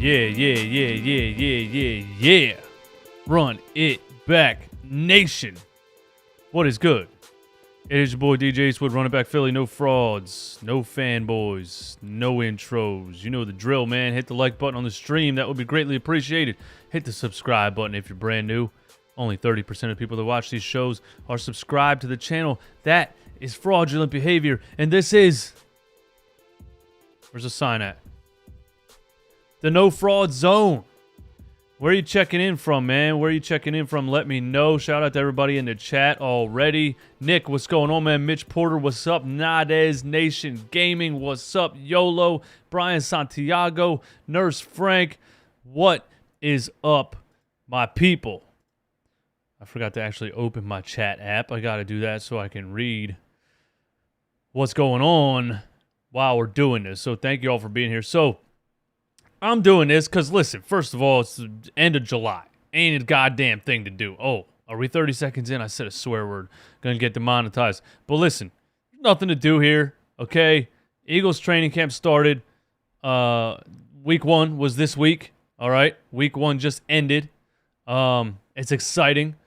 Yeah. Run it back, nation. What is good? It is your boy DJ Eastwood, running back Philly. No frauds, no fanboys, no intros. You know the drill, man. Hit the like button on the stream. That would be greatly appreciated. Hit the subscribe button if you're brand new. Only 30% of people that watch these shows are subscribed to the channel. That is fraudulent behavior. And this is... Where's the sign at? The no fraud zone. Where are you checking in from, man? Where are you checking in from? Let me know. Shout out to everybody in the chat already. Nick, what's going on, man? Mitch Porter, what's up? Nadez Nation Gaming, what's up? YOLO, Brian Santiago, Nurse Frank, what is up, my people? I forgot to actually open my chat app. I got to do that so I can read what's going on while we're doing this. So thank you all for being here. So I'm doing this because, listen, first of all, it's the end of July. Ain't a goddamn thing to do. Oh, are we 30 seconds in? I said a swear word. Gonna get demonetized. But listen, there's nothing to do here, okay? Eagles training camp started. Week 1 was this week, all right? Week 1 just ended. It's exciting.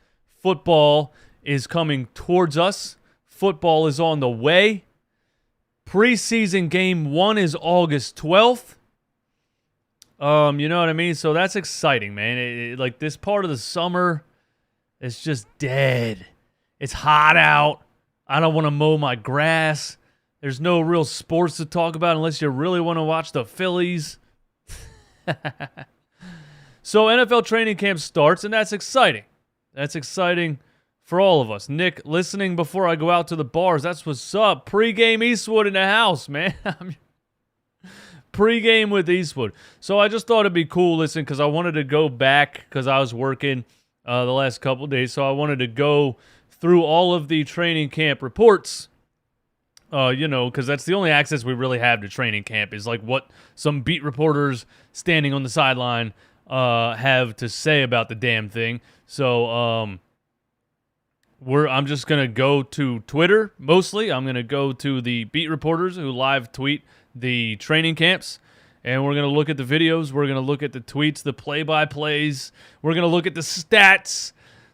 Football is coming towards us. Football is on the way. Preseason game 1 is August 12th. You know what I mean? So that's exciting, man. Like, this part of the summer is just dead. It's hot out. I don't want to mow my grass. There's no real sports to talk about unless you really want to watch the Phillies. So NFL training camp starts, and that's exciting. That's exciting for all of us. Nick, listening before I go out to the bars. That's what's up. Pre-game Eastwood in the house, man. Pre-game with Eastwood. So I just thought it'd be cool, listen, because I wanted to go back because I was working the last couple of days. So I wanted to go through all of the training camp reports, because that's the only access we really have to training camp is like what some beat reporters standing on the sideline have to say about the damn thing. So I'm just going to go to Twitter mostly. I'm going to go to the beat reporters who live tweet the training camps, and we're going to look at the videos. We're going to look at the tweets, the play-by-plays. We're going to look at the stats,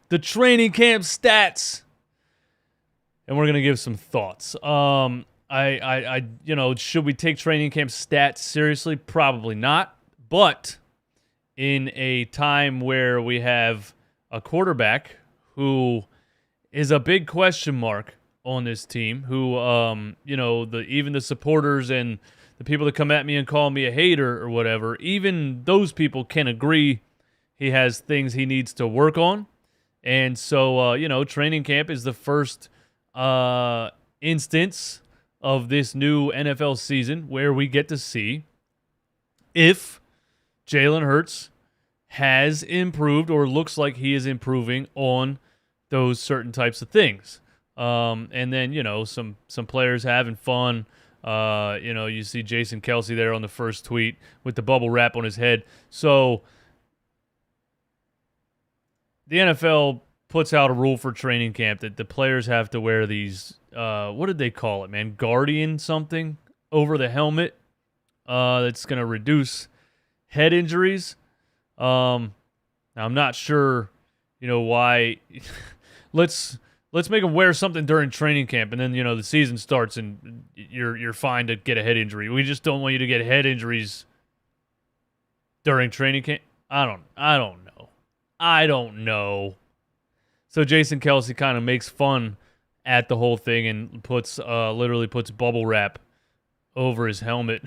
the training camp stats, and we're going to give some thoughts. Should we take training camp stats seriously? Probably not, but in a time where we have a quarterback who is a big question mark on this team, who, even the supporters and the people that come at me and call me a hater or whatever, even those people can agree he has things he needs to work on. And so, training camp is the first instance of this new NFL season where we get to see if Jalen Hurts has improved or looks like he is improving on those certain types of things. And then, some players having fun. You see Jason Kelce there on the first tweet with the bubble wrap on his head. So the NFL puts out a rule for training camp that the players have to wear these, what did they call it, man? Guardian something over the helmet that's going to reduce head injuries. Now I'm not sure, why. Let's make them wear something during training camp, and then the season starts, and you're fine to get a head injury. We just don't want you to get head injuries during training camp. I don't know. So Jason Kelce kind of makes fun at the whole thing and literally puts bubble wrap over his helmet.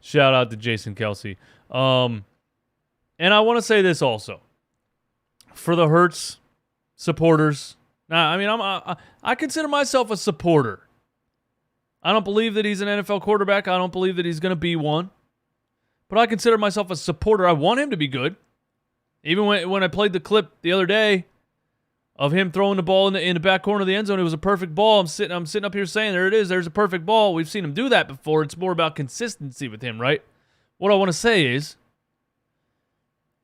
Shout out to Jason Kelce. And I want to say this also. For the Hurts supporters, I consider myself a supporter. I don't believe that he's an NFL quarterback. I don't believe that he's going to be one. But I consider myself a supporter. I want him to be good. Even when I played the clip the other day of him throwing the ball in the back corner of the end zone, it was a perfect ball. I'm sitting up here saying, there it is. There's a perfect ball. We've seen him do that before. It's more about consistency with him, right? What I want to say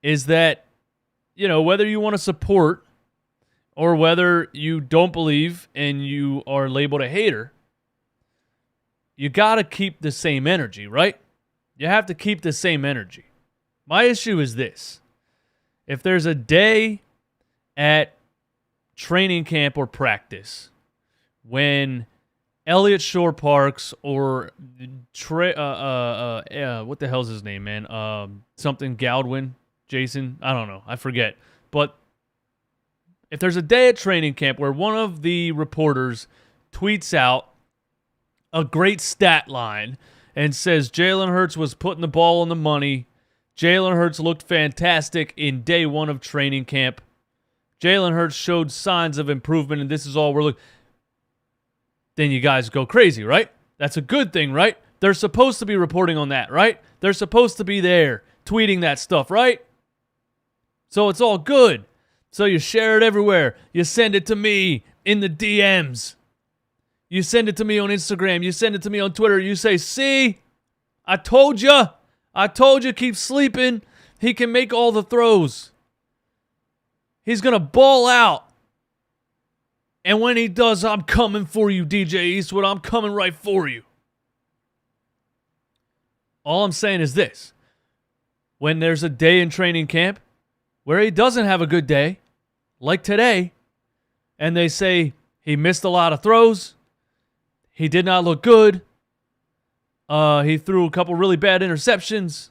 is that, whether you want to support or whether you don't believe and you are labeled a hater, you got to keep the same energy, right? You have to keep the same energy. My issue is this. If there's a day at training camp or practice when Elliott Shore Parks or what the hell's his name, man? Something Goudwin, Jason, I don't know, I forget. But if there's a day at training camp where one of the reporters tweets out a great stat line and says Jalen Hurts was putting the ball on the money, Jalen Hurts looked fantastic in day one of training camp, Jalen Hurts showed signs of improvement, and this is all we're looking, then you guys go crazy, right? That's a good thing, right? They're supposed to be reporting on that, right? They're supposed to be there tweeting that stuff, right? So it's all good. So you share it everywhere. You send it to me in the DMs. You send it to me on Instagram. You send it to me on Twitter. You say, see, I told you. I told you, keep sleeping. He can make all the throws. He's going to ball out. And when he does, I'm coming for you, DJ Eastwood. I'm coming right for you. All I'm saying is this. When there's a day in training camp where he doesn't have a good day, like today, and they say he missed a lot of throws, he did not look good, he threw a couple really bad interceptions,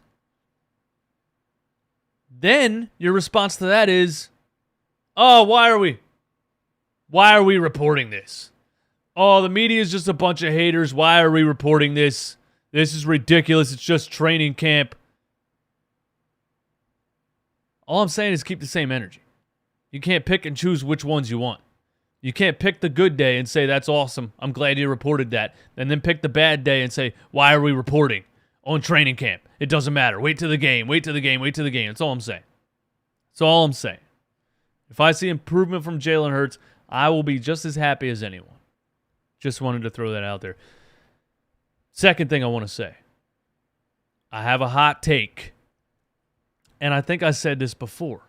then your response to that is, oh, why are we reporting this? Oh, the media is just a bunch of haters. Why are we reporting this? This is ridiculous. It's just training camp. All I'm saying is keep the same energy. You can't pick and choose which ones you want. You can't pick the good day and say, that's awesome, I'm glad you reported that. And then pick the bad day and say, why are we reporting on training camp? It doesn't matter. Wait till the game. Wait till the game. Wait till the game. That's all I'm saying. That's all I'm saying. If I see improvement from Jalen Hurts, I will be just as happy as anyone. Just wanted to throw that out there. Second thing I want to say. I have a hot take. And I think I said this before.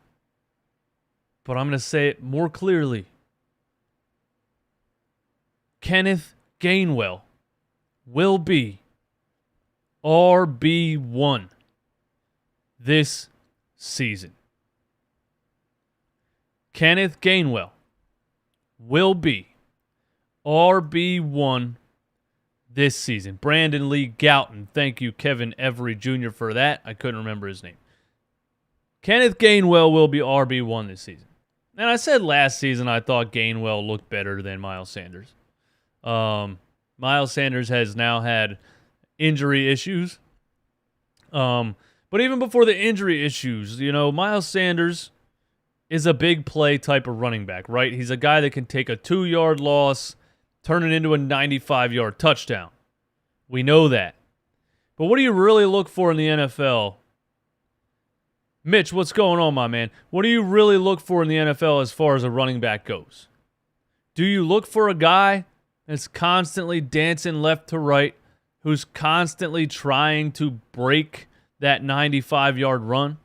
But I'm going to say it more clearly. Kenneth Gainwell will be RB1 this season. Kenneth Gainwell will be RB1 this season. Brandon Lee Gouton. Thank you, Kevin Every Jr. for that. I couldn't remember his name. Kenneth Gainwell will be RB1 this season. And I said last season I thought Gainwell looked better than Miles Sanders. Miles Sanders has now had injury issues. But even before the injury issues, Miles Sanders is a big play type of running back, right? He's a guy that can take a 2-yard loss, turn it into a 95-yard touchdown. We know that. But what do you really look for in the NFL? Mitch, what's going on, my man? What do you really look for in the NFL as far as a running back goes? Do you look for a guy that's constantly dancing left to right, who's constantly trying to break that 95-yard run?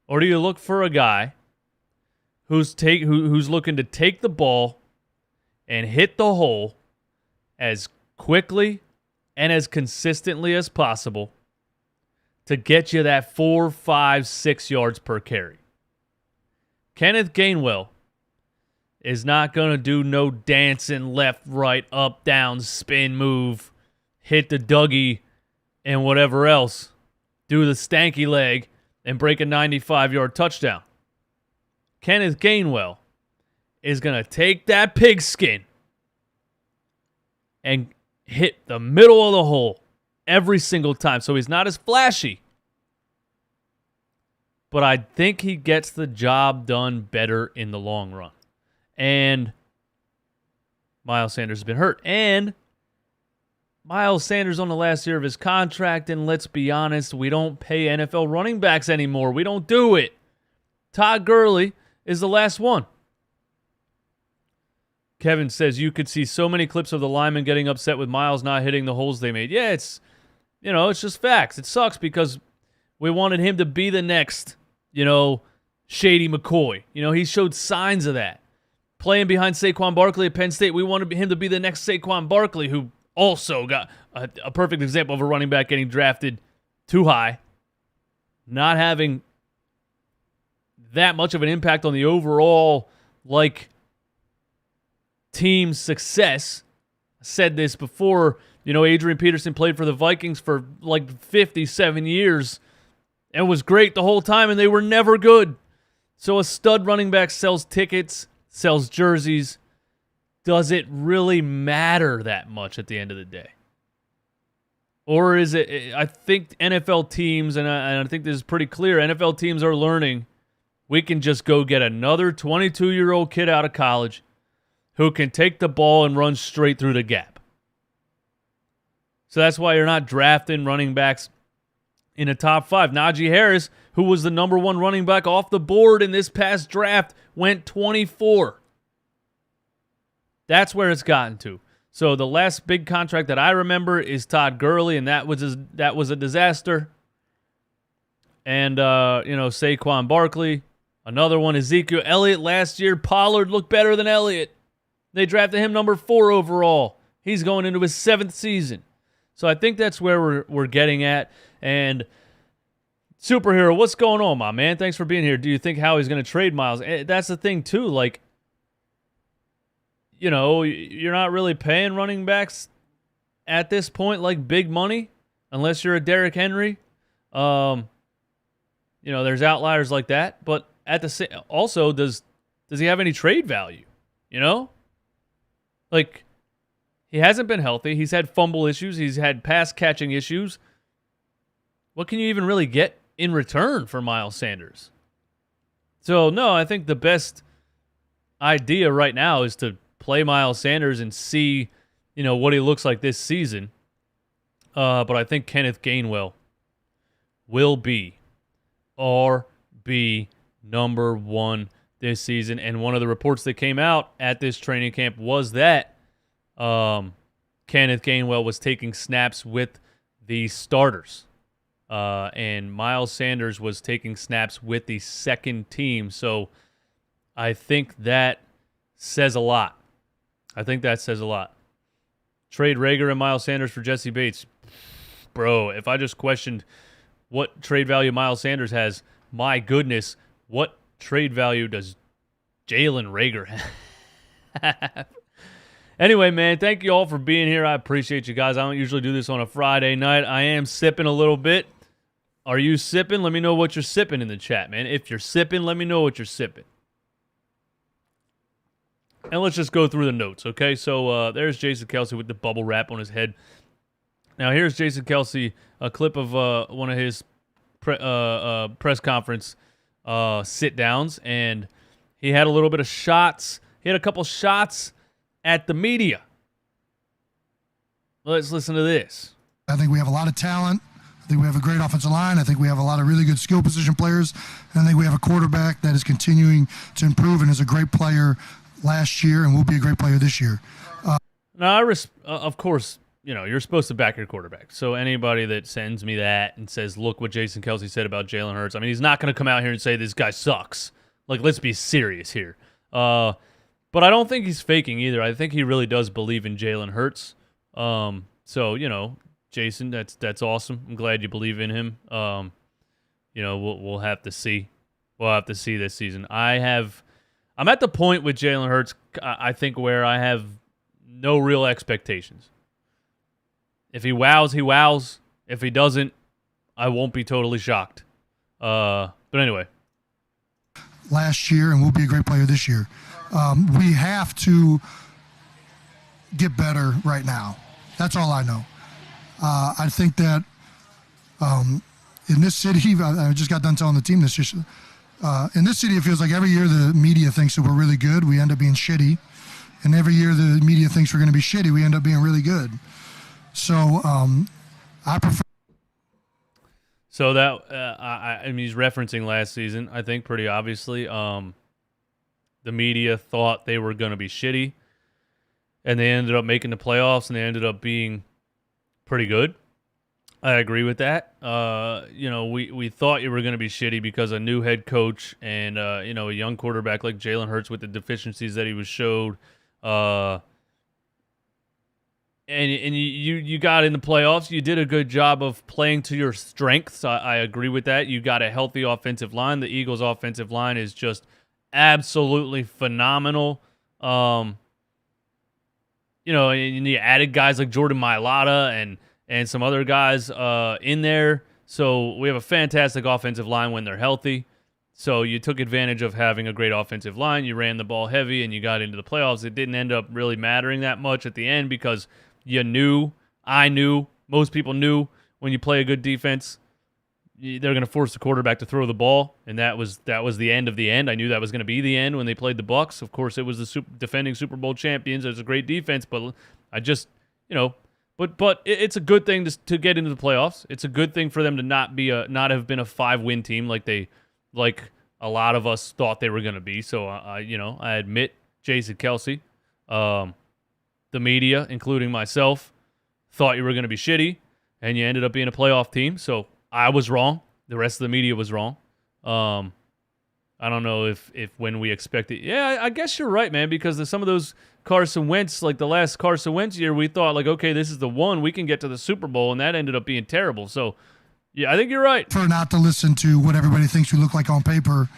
Or do you look for a guy who's looking to take the ball and hit the hole as quickly and as consistently as possible to get you that 4, 5, 6 yards per carry? Kenneth Gainwell is not going to do no dancing left, right, up, down, spin move, hit the Dougie, and whatever else. Do the stanky leg and break a 95-yard touchdown. Kenneth Gainwell is going to take that pigskin and hit the middle of the hole every single time. So he's not as flashy, but I think he gets the job done better in the long run. And Miles Sanders has been hurt. And Miles Sanders on the last year of his contract, and let's be honest, we don't pay NFL running backs anymore. We don't do it. Todd Gurley is the last one. Kevin says you could see so many clips of the linemen getting upset with Miles not hitting the holes they made. Yeah, it's just facts. It sucks because we wanted him to be the next, Shady McCoy. He showed signs of that. Playing behind Saquon Barkley at Penn State, we wanted him to be the next Saquon Barkley, who also got a perfect example of a running back getting drafted too high, not having that much of an impact on the overall team success. I said this before. Adrian Peterson played for the Vikings for 57 years and was great the whole time, and they were never good. So a stud running back sells tickets, sells jerseys. Does it really matter that much at the end of the day? Or is it, I think NFL teams, and I think this is pretty clear, NFL teams are learning we can just go get another 22-year-old kid out of college who can take the ball and run straight through the gap. So that's why you're not drafting running backs in the top 5. Najee Harris, who was the number 1 running back off the board in this past draft, went 24. That's where it's gotten to. So the last big contract that I remember is Todd Gurley, and that was a disaster. And Saquon Barkley, another one. Ezekiel Elliott last year. Pollard looked better than Elliott. They drafted him number 4 overall. He's going into his 7th season. So I think that's where we're getting at. And Superhero, what's going on, my man? Thanks for being here. Do you think Howie's going to trade Miles? That's the thing, too. You're not really paying running backs at this point big money unless you're a Derrick Henry. There's outliers like that. But also, does he have any trade value? He hasn't been healthy. He's had fumble issues. He's had pass catching issues. What can you even really get in return for Miles Sanders? So, no, I think the best idea right now is to play Miles Sanders and see, what he looks like this season. But I think Kenneth Gainwell will be RB number 1 this season. And one of the reports that came out at this training camp was that Kenneth Gainwell was taking snaps with the starters. And Miles Sanders was taking snaps with the second team. So I think that says a lot. Trade Rager and Miles Sanders for Jesse Bates. Bro, if I just questioned what trade value Miles Sanders has, my goodness, what trade value does Jalen Rager have? Anyway, man, thank you all for being here. I appreciate you guys. I don't usually do this on a Friday night. I am sipping a little bit. Are you sipping? Let me know what you're sipping in the chat, man. If you're sipping, let me know what you're sipping. And let's just go through the notes, okay? So there's Jason Kelce with the bubble wrap on his head. Now here's Jason Kelce, a clip of one of his press conference sit-downs, and he had a little bit of shots. He had a couple shots at the media. Let's listen to this. I think we have a lot of talent. I think we have a great offensive line. I think we have a lot of really good skill position players. And I think we have a quarterback that is continuing to improve and is a great player last year and will be a great player this year. Now, of course, you're supposed to back your quarterback. So anybody that sends me that and says, look what Jason Kelce said about Jalen Hurts, I mean, he's not going to come out here and say this guy sucks. Let's be serious here. But I don't think he's faking either. I think he really does believe in Jalen Hurts. So, Jason, that's awesome. I'm glad you believe in him. We'll have to see. We'll have to see this season. I'm at the point with Jalen Hurts, I think, where I have no real expectations. If he wows, he wows. If he doesn't, I won't be totally shocked. But anyway. Last year and will be a great player this year. We have to get better right now. That's all I know. I think that in this city, I just got done telling the team this. In this city, it feels like every year the media thinks that we're really good. We end up being shitty. And every year the media thinks we're going to be shitty. We end up being really good. So I prefer. So that, I mean, he's referencing last season, I think, pretty obviously. The media thought they were going to be shitty, and they ended up making the playoffs, and they ended up being pretty good. I agree with that. We thought you were going to be shitty because a new head coach and, a young quarterback like Jalen Hurts with the deficiencies that he was showed. And and you got in the playoffs. You did a good job of playing to your strengths. I agree with that. You got a healthy offensive line. The Eagles' offensive line is just absolutely phenomenal. And you added guys like Jordan Mailata and some other guys in there. So we have a fantastic offensive line when they're healthy. So you took advantage of having a great offensive line. You ran the ball heavy, and you got into the playoffs. It didn't end up really mattering that much at the end because I knew, most people knew when you play a good defense, they're going to force the quarterback to throw the ball, and that was the end of the end. I knew that was going to be the end when they played the Bucs. Of course, it was the defending Super Bowl champions. It was a great defense, but I just, but it's a good thing to get into the playoffs. It's a good thing for them to not have been a 5-win team like a lot of us thought they were going to be. So I admit Jason Kelce, the media, including myself, thought you were going to be shitty, and you ended up being a playoff team. So I was wrong. The rest of the media was wrong. I don't know if when we expected. Yeah, I guess you're right, man, because some of those Carson Wentz, like the last Carson Wentz year, we thought like, okay, this is the one we can get to the Super Bowl, and that ended up being terrible. So yeah, I think you're right. For not to listen to what everybody thinks we look like on paper.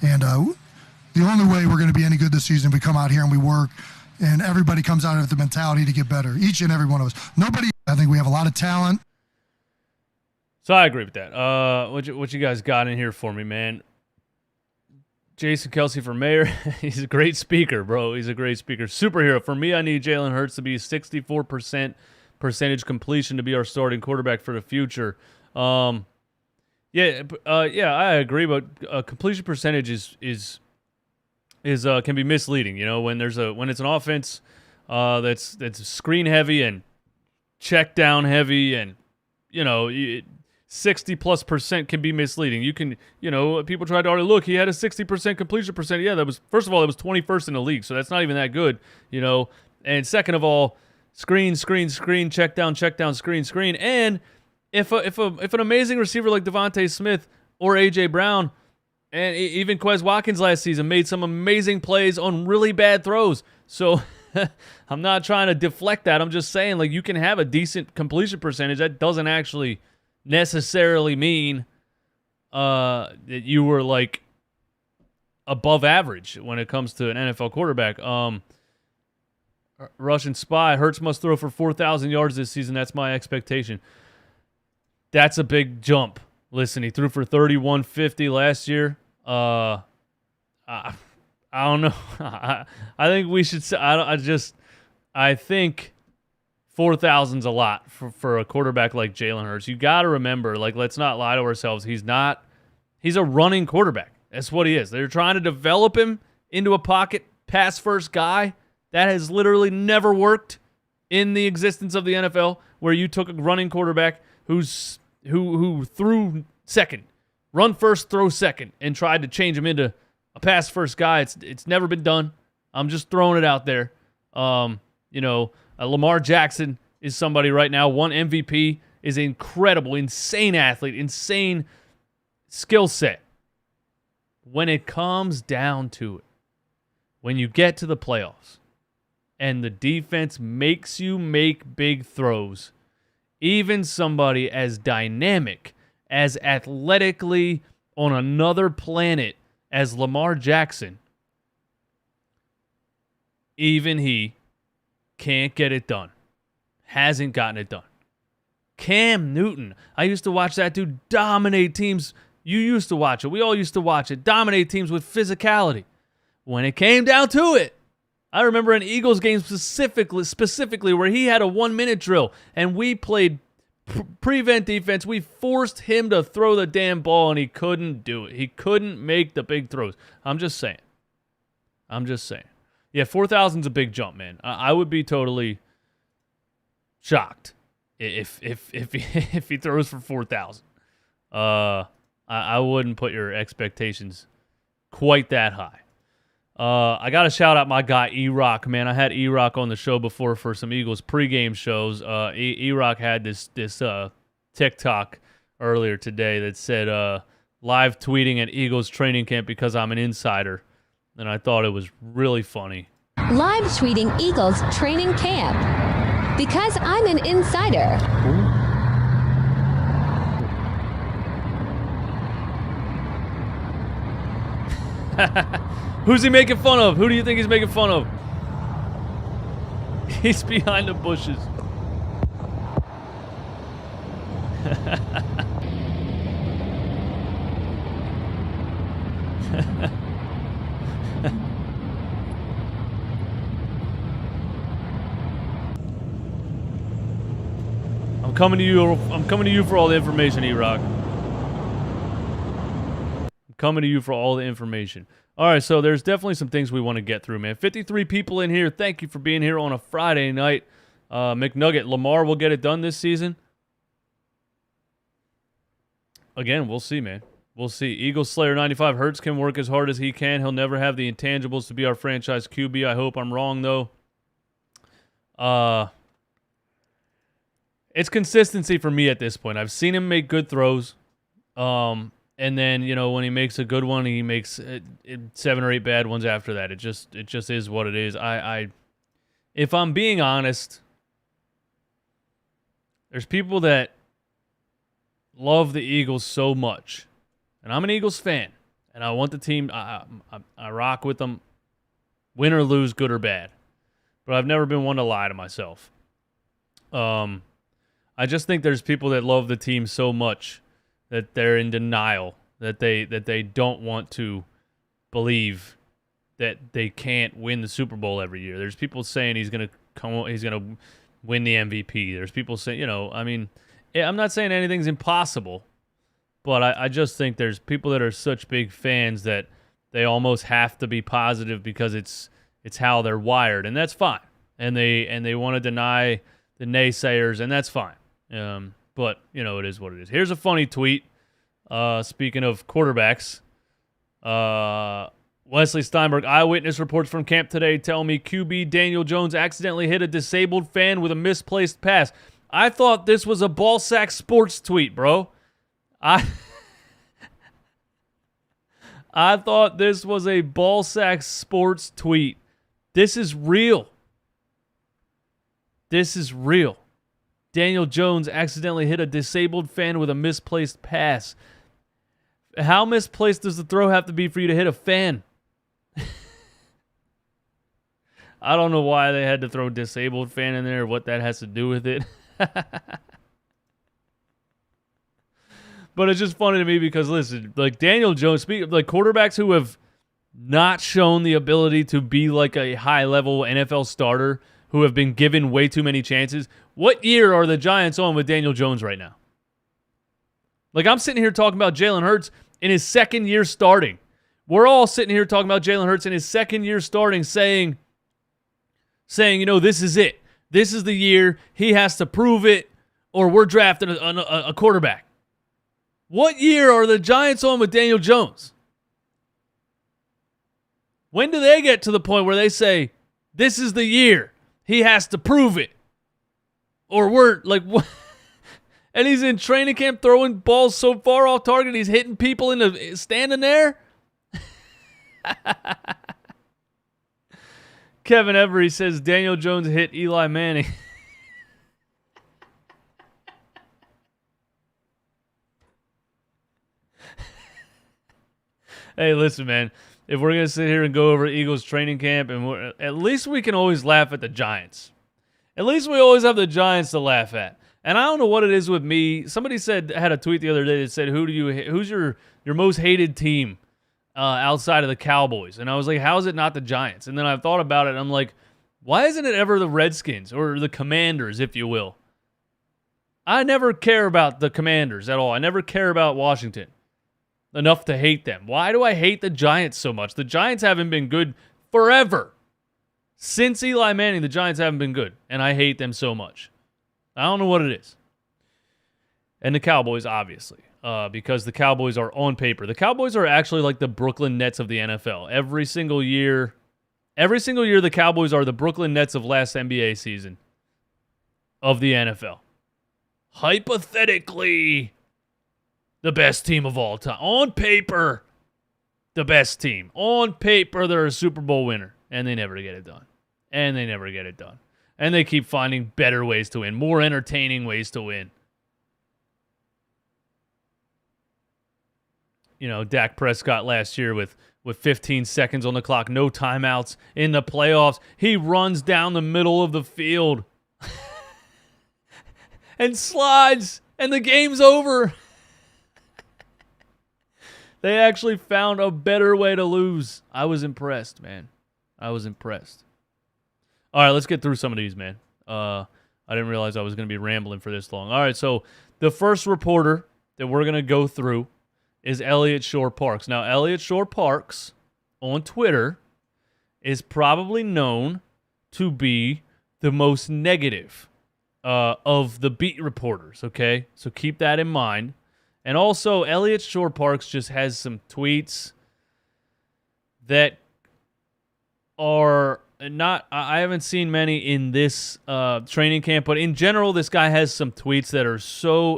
And the only way we're going to be any good this season is we come out here and we work, and everybody comes out with the mentality to get better, each and every one of us. I think we have a lot of talent. So I agree with that. What you guys got in here for me, man? Jason Kelce for mayor. He's a great speaker, bro. He's a great speaker. Superhero. For me, I need Jalen Hurts to be 64% percentage completion to be our starting quarterback for the future. I agree, but completion percentage is can be misleading. When it's an offense that's screen heavy and check down heavy, and 60+% can be misleading. You can, people tried to argue, look, he had a 60% completion percent. Yeah, that was, first of all, that was 21st in the league, so that's not even that good, And second of all, screen, check down, screen, and if an amazing receiver like Devontae Smith or A.J. Brown and even Quez Watkins last season made some amazing plays on really bad throws. So I'm not trying to deflect that. I'm just saying, like, you can have a decent completion percentage. That doesn't actually necessarily mean that you were, like, above average when it comes to an NFL quarterback. Russian spy, Hurts must throw for 4,000 yards this season. That's my expectation. That's a big jump. Listen, he threw for 3,150 last year. I don't know. I think we should. I think 4,000's a lot for a quarterback like Jalen Hurts. You got to remember, like, let's not lie to ourselves. He's a running quarterback. That's what he is. They're trying to develop him into a pocket pass first guy. That has literally never worked in the existence of the NFL, where you took a running quarterback who threw second, run first, throw second, and tried to change him into a pass first guy. It's never been done. I'm just throwing it out there. Lamar Jackson is somebody right now, won MVP, is an incredible, insane athlete, insane skill set. When it comes down to it, when you get to the playoffs and the defense makes you make big throws, even somebody as dynamic, as athletically on another planet as Lamar Jackson, even he can't get it done. Hasn't gotten it done. Cam Newton, I used to watch that dude dominate teams. You used to watch it. We all used to watch it. Dominate teams with physicality. When it came down to it, I remember an Eagles game specifically where he had a 1-minute drill and we played prevent defense. We forced him to throw the damn ball and he couldn't do it. He couldn't make the big throws. I'm just saying. Yeah, 4,000's a big jump, man. I would be totally shocked if he throws for 4,000. I wouldn't put your expectations quite that high. I got to shout out my guy E-Rock, man. I had E-Rock on the show before for some Eagles pregame shows. E-Rock had this TikTok earlier today that said live tweeting at Eagles training camp because I'm an insider. And I thought it was really funny. Live tweeting Eagles training camp. Because I'm an insider. Who's he making fun of? Who do you think he's making fun of? He's behind the bushes. I'm coming to you. I'm coming to you for all the information, E-Rock. I'm coming to you for all the information. All right, so there's definitely some things we want to get through, man. 53 people in here. Thank you for being here on a Friday night. McNugget, Lamar will get it done this season. Again, we'll see, man. We'll see. Eagle Slayer 95. Hurts can work as hard as he can. He'll never have the intangibles to be our franchise QB. I hope I'm wrong, though. It's consistency for me at this point. I've seen him make good throws. And then, you know, when he makes a good one, he makes 7 or 8 bad ones after that. It just is what it is. If I'm being honest, there's people that love the Eagles so much. And I'm an Eagles fan. And I want the team, I rock with them, win or lose, good or bad. But I've never been one to lie to myself. I just think there's people that love the team so much that they're in denial, that they don't want to believe that they can't win the Super Bowl every year. There's people saying he's gonna win the MVP. There's people saying, you know, I mean, I'm not saying anything's impossible, but I just think there's people that are such big fans that they almost have to be positive because it's how they're wired, and that's fine. And they want to deny the naysayers, and that's fine. But, you know, it is what it is. Here's a funny tweet. Speaking of quarterbacks, Wesley Steinberg, eyewitness reports from camp today tell me QB Daniel Jones accidentally hit a disabled fan with a misplaced pass. I thought this was a Ballsack Sports tweet, bro. I thought this was a Ballsack Sports tweet. This is real. This is real. Daniel Jones accidentally hit a disabled fan with a misplaced pass. How misplaced does the throw have to be for you to hit a fan? I don't know why they had to throw disabled fan in there, what that has to do with it. But it's just funny to me because, listen, like Daniel Jones, speaking of like quarterbacks who have not shown the ability to be like a high-level NFL starter, who have been given way too many chances. What year are the Giants on with Daniel Jones right now? Like, I'm sitting here talking about Jalen Hurts in his second year starting. We're all sitting here talking about Jalen Hurts in his second year starting, saying, you know, this is it. This is the year. He has to prove it, or we're drafting a quarterback. What year are the Giants on with Daniel Jones? When do they get to the point where they say, this is the year? He has to prove it. Or we're like, what? And he's in training camp throwing balls so far off target, he's hitting people in the standing there. Kevin Every says Daniel Jones hit Eli Manning. Hey, listen, man. If we're going to sit here and go over Eagles training camp, and at least we can always laugh at the Giants. At least we always have the Giants to laugh at. And I don't know what it is with me. Somebody had a tweet the other day that said, who's your most hated team outside of the Cowboys? And I was like, how is it not the Giants? And then I thought about it, and I'm like, why isn't it ever the Redskins or the Commanders, if you will? I never care about the Commanders at all. I never care about Washington enough to hate them. Why do I hate the Giants so much? The Giants haven't been good forever. Since Eli Manning, the Giants haven't been good, and I hate them so much. I don't know what it is. And the Cowboys, obviously, because the Cowboys are on paper. The Cowboys are actually like the Brooklyn Nets of the NFL. Every single year, the Cowboys are the Brooklyn Nets of last NBA season of the NFL. Hypothetically, the best team of all time. On paper, the best team. On paper, they're a Super Bowl winner. And they never get it done. And they keep finding better ways to win, more entertaining ways to win. You know, Dak Prescott last year with 15 seconds on the clock, no timeouts in the playoffs. He runs down the middle of the field and slides, and the game's over. They actually found a better way to lose. I was impressed, man. I was impressed. All right, let's get through some of these, man. I didn't realize I was going to be rambling for this long. All right, so the first reporter that we're going to go through is Elliott Shore-Parks. Now, Elliott Shore-Parks on Twitter is probably known to be the most negative of the beat reporters, okay? So keep that in mind. And also, Elliott Shore-Parks just has some tweets that are not, I haven't seen many in this training camp, but in general, this guy has some tweets that are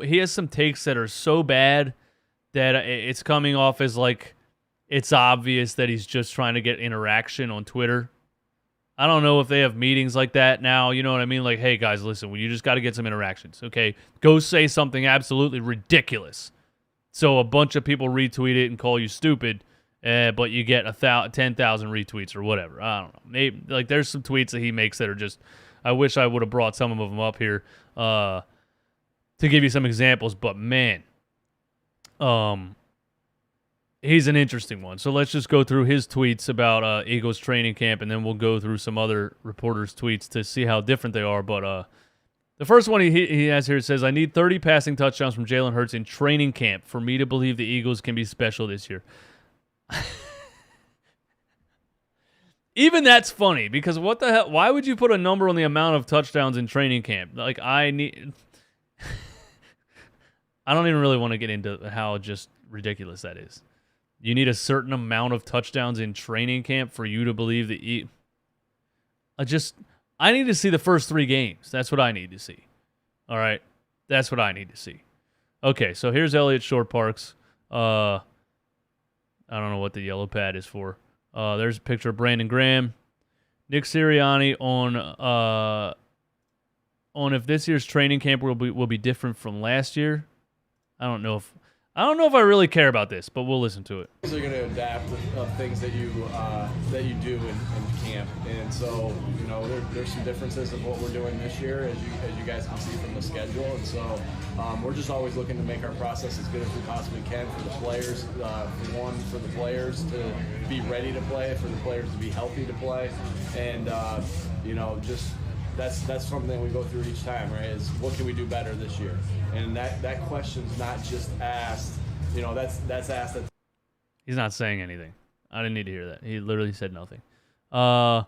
he has some takes that are so bad that it's coming off as like it's obvious that he's just trying to get interaction on Twitter. I don't know if they have meetings like that now, you know what I mean? Like, hey, guys, listen, you just got to get some interactions, okay? Go say something absolutely ridiculous. So a bunch of people retweet it and call you stupid, but you get 10,000 retweets or whatever. I don't know. Maybe, like, there's some tweets that he makes that are just, I wish I would have brought some of them up here to give you some examples, but man, he's an interesting one. So let's just go through his tweets about Eagles training camp, and then we'll go through some other reporters' tweets to see how different they are. But the first one he has here says, I need 30 passing touchdowns from Jalen Hurts in training camp for me to believe the Eagles can be special this year. Even that's funny, because what the hell? Why would you put a number on the amount of touchdowns in training camp? Like, I don't even really want to get into how just ridiculous that is. You need a certain amount of touchdowns in training camp for you to believe that I need to see the first 3 games. That's what I need to see. All right? That's what I need to see. Okay, so here's Elliott Shore-Parks. I don't know what the yellow pad is for. There's a picture of Brandon Graham. Nick Sirianni on if this year's training camp will be different from last year. I don't know if I really care about this, but we'll listen to it. They're going to adapt things that you do in camp, and so there's some differences of what we're doing this year, as you guys can see from the schedule, and so we're just always looking to make our process as good as we possibly can for the players. For the players to be ready to play, for the players to be healthy to play, and just. That's something that we go through each time, right? Is what can we do better this year? And that question's not just asked, that's asked. He's not saying anything. I didn't need to hear that. He literally said nothing. Howie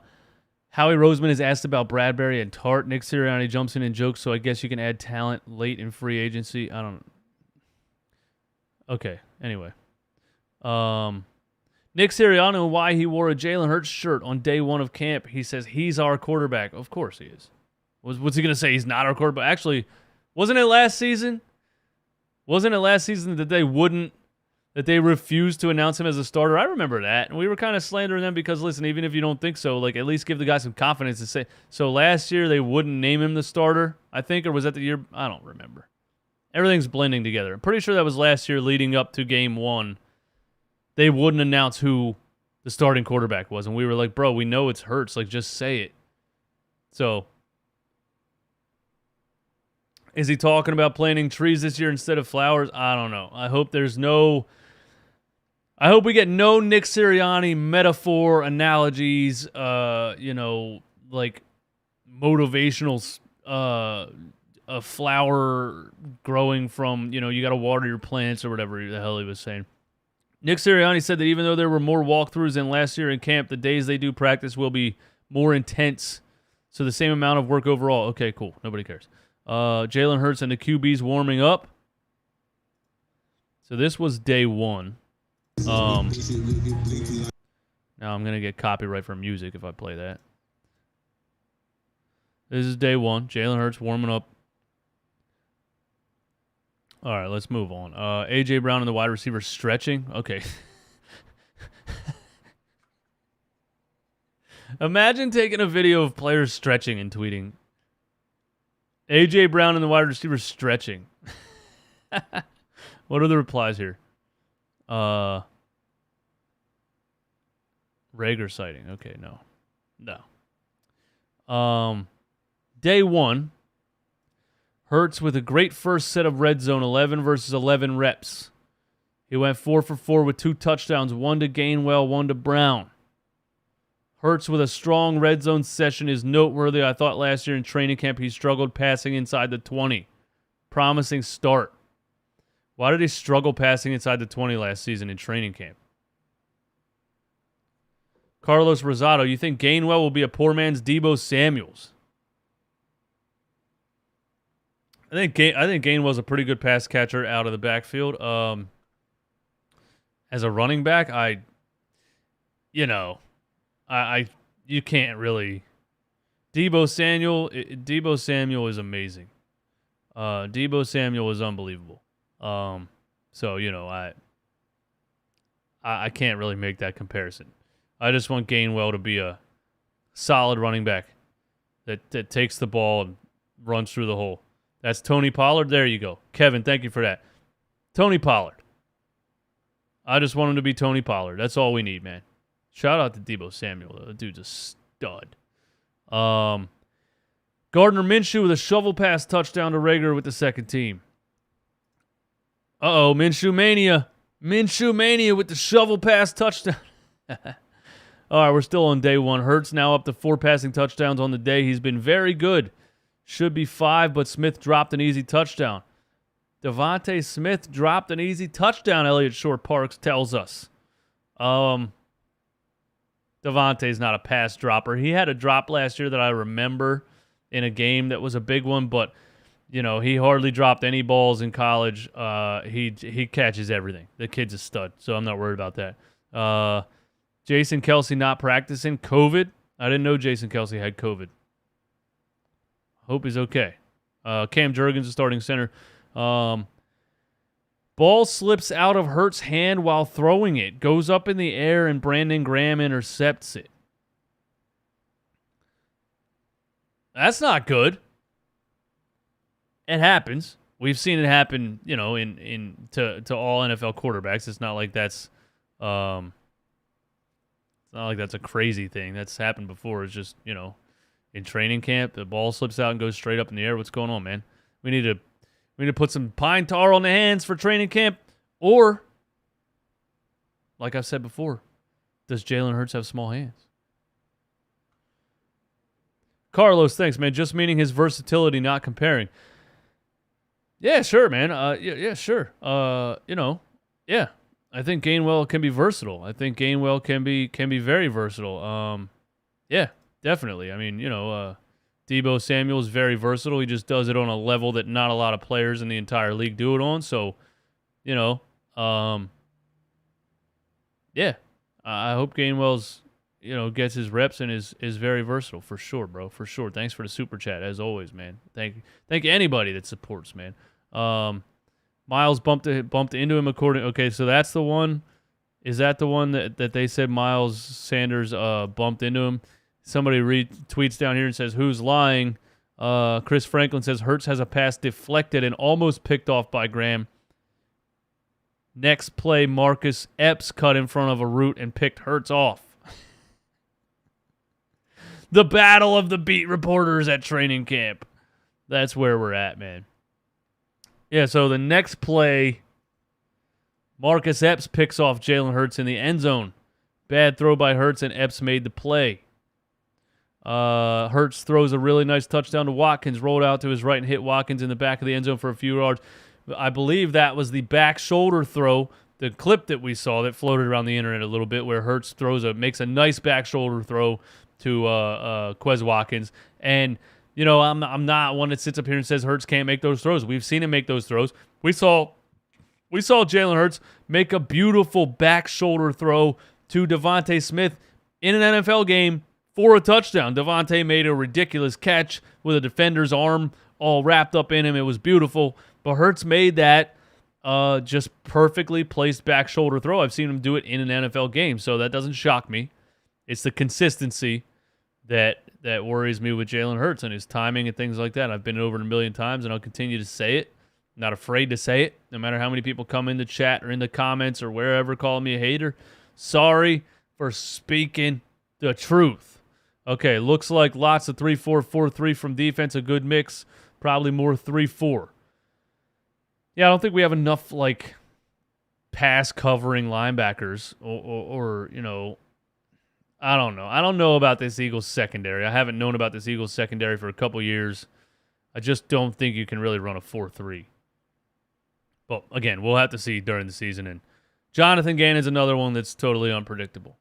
Roseman is asked about Bradbury and Tart. Nick Sirianni jumps in and jokes, so I guess you can add talent late in free agency. I don't. Okay. Anyway. Nick Sirianni, why he wore a Jalen Hurts shirt on day 1 of camp. He says he's our quarterback. Of course he is. What's he going to say? He's not our quarterback? Actually, wasn't it last season? Wasn't it last season that they refused to announce him as a starter? I remember that. And we were kind of slandering them because, listen, even if you don't think so, like, at least give the guy some confidence to say. So last year they wouldn't name him the starter, I think, or was that the year? I don't remember. Everything's blending together. I'm pretty sure that was last year leading up to game 1. They wouldn't announce who the starting quarterback was. And we were like, bro, we know it's Hurts. Like, just say it. So, is he talking about planting trees this year instead of flowers? I don't know. I hope we get no Nick Sirianni metaphor, analogies, like motivational, a flower growing from, you got to water your plants or whatever the hell he was saying. Nick Sirianni said that even though there were more walkthroughs than last year in camp, the days they do practice will be more intense. So the same amount of work overall. Okay, cool. Nobody cares. Jalen Hurts and the QBs warming up. So this was day 1. Now I'm going to get copyright for music if I play that. This is day 1. Jalen Hurts warming up. All right, let's move on. A.J. Brown and the wide receiver stretching. Okay. Imagine taking a video of players stretching and tweeting. A.J. Brown and the wide receiver stretching. What are the replies here? Rager sighting. Okay, no. Day one. Hurts with a great first set of red zone, 11 versus 11 reps. He went 4 for 4 with 2 touchdowns, 1 to Gainwell, 1 to Brown. Hurts with a strong red zone session is noteworthy. I thought last year in training camp he struggled passing inside the 20. Promising start. Why did he struggle passing inside the 20 last season in training camp? Carlos Rosado, you think Gainwell will be a poor man's Deebo Samuels? I think Gainwell's a pretty good pass catcher out of the backfield. As a running back, you can't really. Deebo Samuel is amazing. Deebo Samuel is unbelievable. I can't really make that comparison. I just want Gainwell to be a solid running back that takes the ball and runs through the hole. That's Tony Pollard. There you go. Kevin, thank you for that. Tony Pollard. I just want him to be Tony Pollard. That's all we need, man. Shout out to Deebo Samuel. The dude's a stud. Gardner Minshew with a shovel pass touchdown to Rager with the second team. Uh-oh, Minshew Mania. Minshew Mania with the shovel pass touchdown. All right, we're still on day one. Hurts now up to 4 passing touchdowns on the day. He's been very good. Should be 5, but Smith dropped an easy touchdown. Devontae Smith dropped an easy touchdown, Elliott Short Parks tells us. Devontae's not a pass dropper. He had a drop last year that I remember in a game that was a big one, but he hardly dropped any balls in college. He catches everything. The kid's a stud, so I'm not worried about that. Jason Kelce not practicing. COVID. I didn't know Jason Kelce had COVID. Hope he's okay. Cam Jurgens is starting center. Ball slips out of Hurts' hand while throwing it. Goes up in the air and Brandon Graham intercepts it. That's not good. It happens. We've seen it happen, to all NFL quarterbacks. It's not like that's a crazy thing. That's happened before. It's just, in training camp, the ball slips out and goes straight up in the air. What's going on, man? We need to put some pine tar on the hands for training camp. Or, like I've said before, does Jalen Hurts have small hands? Carlos, thanks, man. Just meaning his versatility, not comparing. Yeah, sure, man. Yeah, sure. Yeah. I think Gainwell can be versatile. I think Gainwell can be very versatile. Yeah, definitely. I mean, Deebo Samuel is very versatile. He just does it on a level that not a lot of players in the entire league do it on. So, yeah. I hope Gainwell's, gets his reps and is very versatile for sure, bro. For sure. Thanks for the super chat as always, man. Thank anybody that supports, man. Miles bumped into him okay, so that's the one. Is that the one that they said Miles Sanders bumped into him? Somebody retweets down here and says, who's lying? Chris Franklin says, Hurts has a pass deflected and almost picked off by Graham. Next play, Marcus Epps cut in front of a route and picked Hurts off. The battle of the beat reporters at training camp. That's where we're at, man. Yeah, so the next play, Marcus Epps picks off Jalen Hurts in the end zone. Bad throw by Hurts, and Epps made the play. Hurts throws a really nice touchdown to Watkins, rolled out to his right and hit Watkins in the back of the end zone for a few yards. I believe that was the back shoulder throw, the clip that we saw that floated around the internet a little bit, where Hurts makes a nice back shoulder throw to Quez Watkins. And, I'm not one that sits up here and says Hurts can't make those throws. We've seen him make those throws. We saw Jalen Hurts make a beautiful back shoulder throw to Devontae Smith in an NFL game for a touchdown. Devontae made a ridiculous catch with a defender's arm all wrapped up in him. It was beautiful. But Hurts made that just perfectly placed back shoulder throw. I've seen him do it in an NFL game, so that doesn't shock me. It's the consistency. that worries me with Jalen Hurts and his timing and things like that. I've been over it a million times, and I'll continue to say it. I'm not afraid to say it, no matter how many people come in the chat or in the comments or wherever calling me a hater. Sorry for speaking the truth. Okay, looks like lots of 3-4, 4-3 from defense, a good mix. Probably more 3-4. Yeah, I don't think we have enough, like, pass covering linebackers or you know, I don't know. I don't know about this Eagles secondary. I haven't known about this Eagles secondary for a couple years. I just don't think you can really run a 4-3. But, again, we'll have to see during the season. And Jonathan Gannon's another one that's totally unpredictable.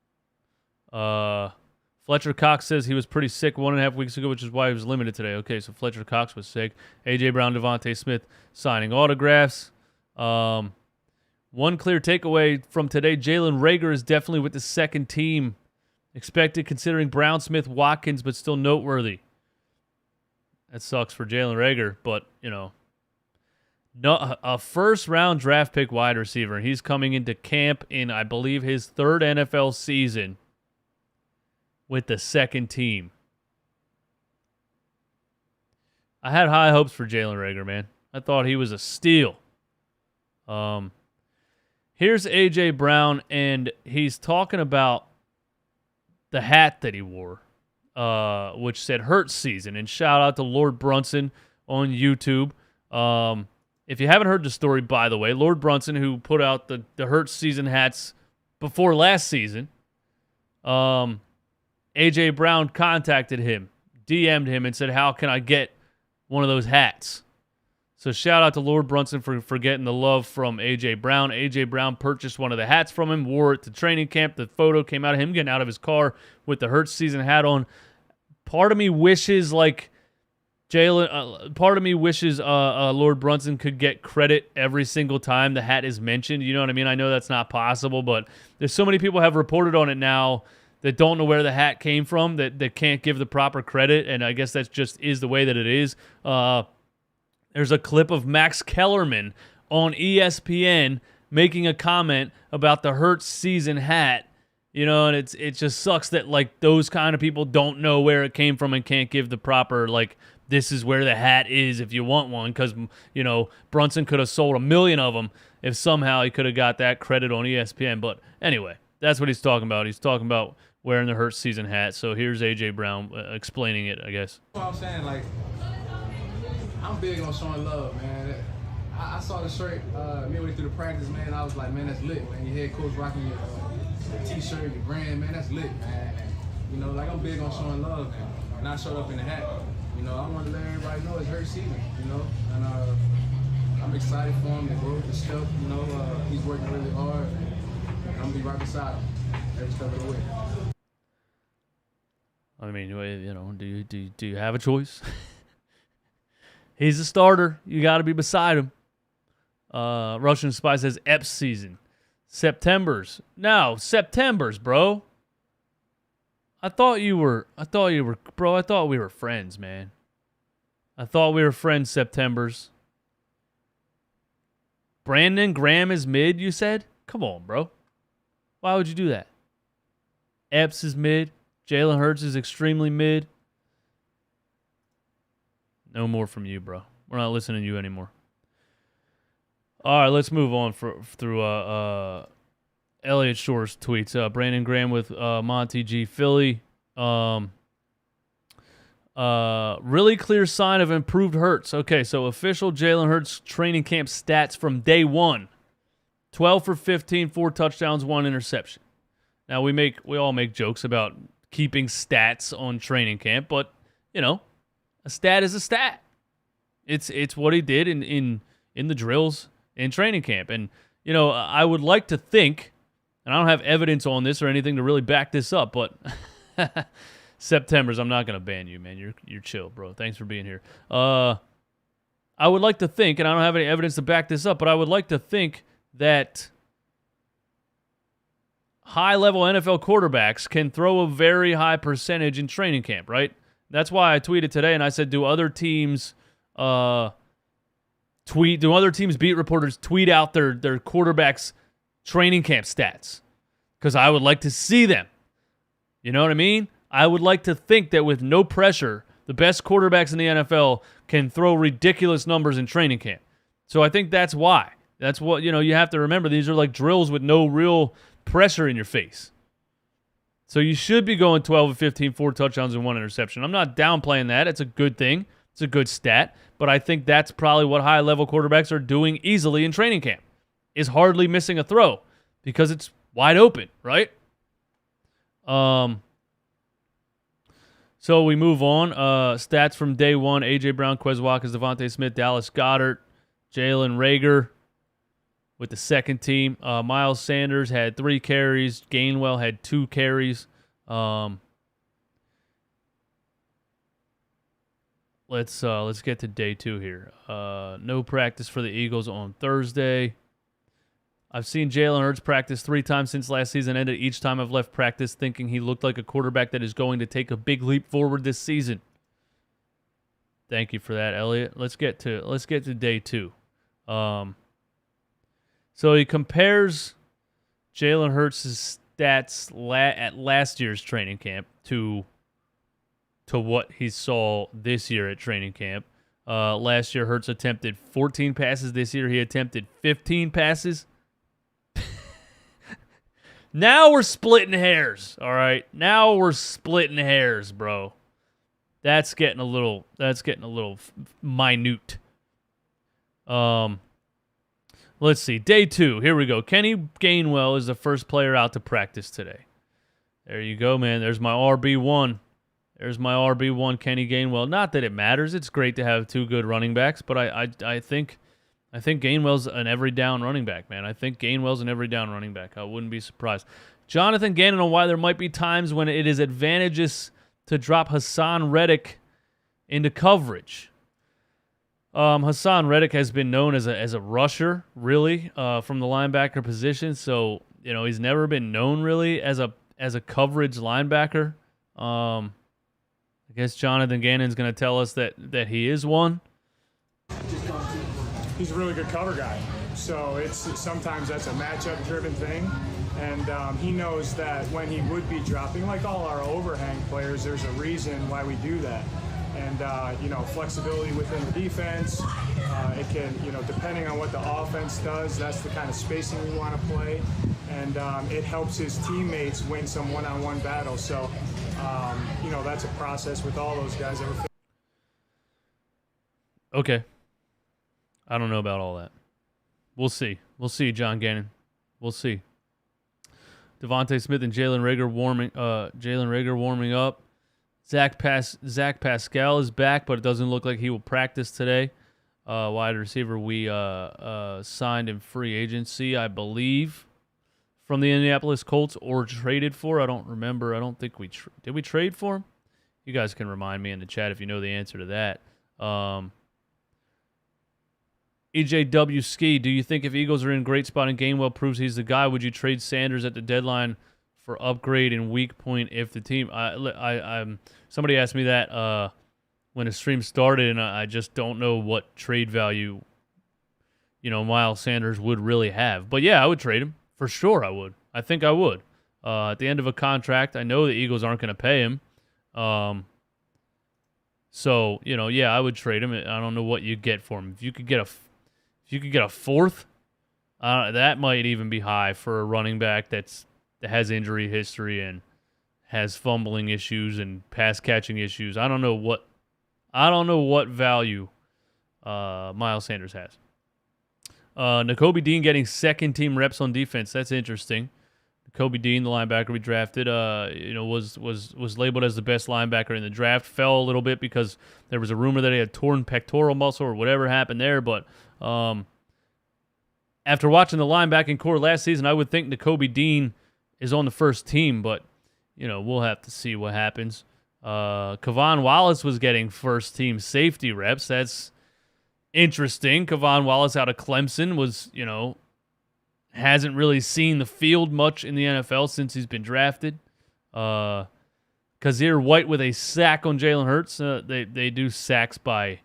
Fletcher Cox says he was pretty sick 1.5 weeks ago, which is why he was limited today. Okay, so Fletcher Cox was sick. A.J. Brown, Devontae Smith signing autographs. One clear takeaway from today, Jalen Reagor is definitely with the second team. Expected considering Brown, Smith, Watkins, but still noteworthy. That sucks for Jalen Reagor, but, you know, no, a first-round draft pick wide receiver. He's coming into camp in, I believe, his third NFL season with the second team. I had high hopes for Jalen Reagor, man. I thought he was a steal. Here's A.J. Brown, and he's talking about the hat that he wore, which said Hurts season. And shout out to Lord Brunson on YouTube. If you haven't heard the story, by the way, Lord Brunson, who put out the Hurts season hats before last season, A.J. Brown contacted him, DM'd him, and said, how can I get one of those hats? So shout out to Lord Brunson for getting the love from A.J. Brown. A.J. Brown purchased one of the hats from him, wore it to training camp. The photo came out of him getting out of his car with the Hurts season hat on. Part of me wishes, like, Lord Brunson could get credit every single time the hat is mentioned. You know what I mean? I know that's not possible, but there's so many people have reported on it now that don't know where the hat came from, that can't give the proper credit, and I guess that just is the way that it is. There's a clip of Max Kellerman on ESPN making a comment about the Hurts season hat, you know, and it just sucks that, like, those kind of people don't know where it came from and can't give the proper, like, this is where the hat is if you want one, because, you know, Brunson could have sold 1 million of them if somehow he could have got that credit on ESPN. But anyway, that's what he's talking about. He's talking about wearing the Hurts season hat. So here's A.J. Brown explaining it, I guess. What I'm saying, like, I'm big on showing love, man. I saw the shirt midway through the practice, man. I was like, man, that's lit, man. Your head coach rocking your T-shirt, your brand, man, that's lit, man. And, you know, like, I'm big on showing love, man. And I showed up in the hat. You know, I want to let everybody know it's Hurts season, you know. And I'm excited for him to grow the stuff, you know. He's working really hard. And I'm going to be right beside him every step of the way. I mean, you know, do you have a choice? He's a starter. You got to be beside him. Russian Spy says Epps season. September's, bro. I thought we were friends, man. I thought we were friends, September's. Brandon Graham is mid, you said? Come on, bro. Why would you do that? Epps is mid. Jalen Hurts is extremely mid. No more from you, bro. We're not listening to you anymore. All right, let's move on through Elliott Shore's tweets. Brandon Graham with Monty G. Philly. Really clear sign of improved Hurts. Okay, so official Jalen Hurts training camp stats from day one. 12 for 15, 4 touchdowns, 1 interception. Now, we all make jokes about keeping stats on training camp, but, you know, a stat is a stat. It's what he did in the drills in training camp. And, you know, I would like to think, and I don't have evidence on this or anything to really back this up, but September's, I'm not going to ban you, man. You're chill, bro. Thanks for being here. I would like to think, and I don't have any evidence to back this up, but I would like to think that high-level NFL quarterbacks can throw a very high percentage in training camp, right? That's why I tweeted today, and I said, do other teams beat reporters tweet out their quarterbacks' training camp stats? Because I would like to see them. You know what I mean? I would like to think that with no pressure, the best quarterbacks in the NFL can throw ridiculous numbers in training camp. So I think that's why. That's what, you have to remember. These are like drills with no real pressure in your face. So you should be going 12 of 15, 4 touchdowns and 1 interception. I'm not downplaying that. It's a good thing. It's a good stat. But I think that's probably what high-level quarterbacks are doing easily in training camp, is hardly missing a throw because it's wide open, right? So we move on. Stats from day one: A.J. Brown, Quez Watkins, Devontae Smith, Dallas Goedert, Jalen Reagor with the second team. Miles Sanders had 3 carries. Gainwell had 2 carries. Let's get to day 2 here. No practice for the Eagles on Thursday. I've seen Jalen Hurts practice 3 times since last season ended. Each time I've left practice thinking he looked like a quarterback that is going to take a big leap forward this season. Thank you for that, Elliot. Let's get to day 2. So he compares Jalen Hurts' stats at last year's training camp to what he saw this year at training camp. Last year, Hurts attempted 14 passes. This year, he attempted 15 passes. Now we're splitting hairs, all right? Now we're splitting hairs, bro. That's getting a little minute. Let's see. Day 2. Here we go. Kenny Gainwell is the first player out to practice today. There you go, man. There's my RB1. There's my RB1, Kenny Gainwell. Not that it matters. It's great to have 2 good running backs, but I think Gainwell's an every down running back, man. I think Gainwell's an every down running back. I wouldn't be surprised. Jonathan Gannon on why there might be times when it is advantageous to drop Hassan Reddick into coverage. Hassan Reddick has been known as a rusher, really, from the linebacker position. So, he's never been known really as a coverage linebacker. I guess Jonathan Gannon's going to tell us that he is one. He's a really good cover guy. So sometimes that's a matchup-driven thing. And he knows that when he would be dropping, like all our overhang players, there's a reason why we do that. And, flexibility within the defense. It can, depending on what the offense does, that's the kind of spacing we want to play. And it helps his teammates win some one-on-one battles. So, that's a process with all those guys that were. Okay. I don't know about all that. We'll see. We'll see, John Gannon. We'll see. Devontae Smith and Jalen Reagor warming up. Zach Pascal is back, but it doesn't look like he will practice today. Wide receiver we signed in free agency, I believe, from the Indianapolis Colts or traded for. I don't remember. I don't think we did we trade for him? You guys can remind me in the chat if you know the answer to that. EJW Ski, do you think if Eagles are in great spot and Gainwell proves he's the guy, would you trade Sanders at the deadline for upgrade and weak point if the team? Somebody asked me that when the stream started, and I just don't know what trade value, Miles Sanders would really have. But yeah, I would trade him for sure. I would. I think I would. At the end of a contract, I know the Eagles aren't going to pay him. So yeah, I would trade him. I don't know what you get for him. If you could get a fourth, that might even be high for a running back that has injury history and has fumbling issues and pass catching issues. I don't know what value Miles Sanders has. Nakobe Dean getting second team reps on defense. That's interesting. Nakobe Dean, the linebacker we drafted, was labeled as the best linebacker in the draft. Fell a little bit because there was a rumor that he had torn pectoral muscle or whatever happened there. But after watching the linebacking core last season, I would think Nakobe Dean is on the first team, but we'll have to see what happens. Kavon Wallace was getting first team safety reps. That's interesting. Kavon Wallace out of Clemson was, hasn't really seen the field much in the NFL since he's been drafted. Kazir White with a sack on Jalen Hurts. They do sacks by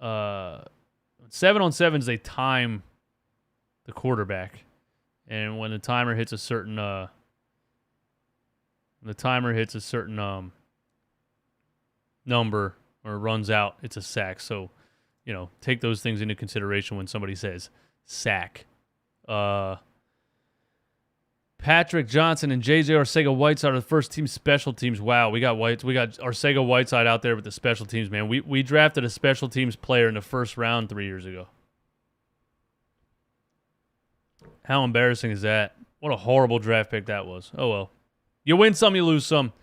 7-on-7s. They time the quarterback, and when the timer hits a certain When the timer hits a certain number or runs out, it's a sack. So, take those things into consideration when somebody says sack. Patrick Johnson and JJ Arcega-Whiteside are the first team special teams. Wow, we got Arcega-Whiteside out there with the special teams, man. We drafted a special teams player in the first round 3 years ago. How embarrassing is that? What a horrible draft pick that was. Oh, well. You win some, you lose some.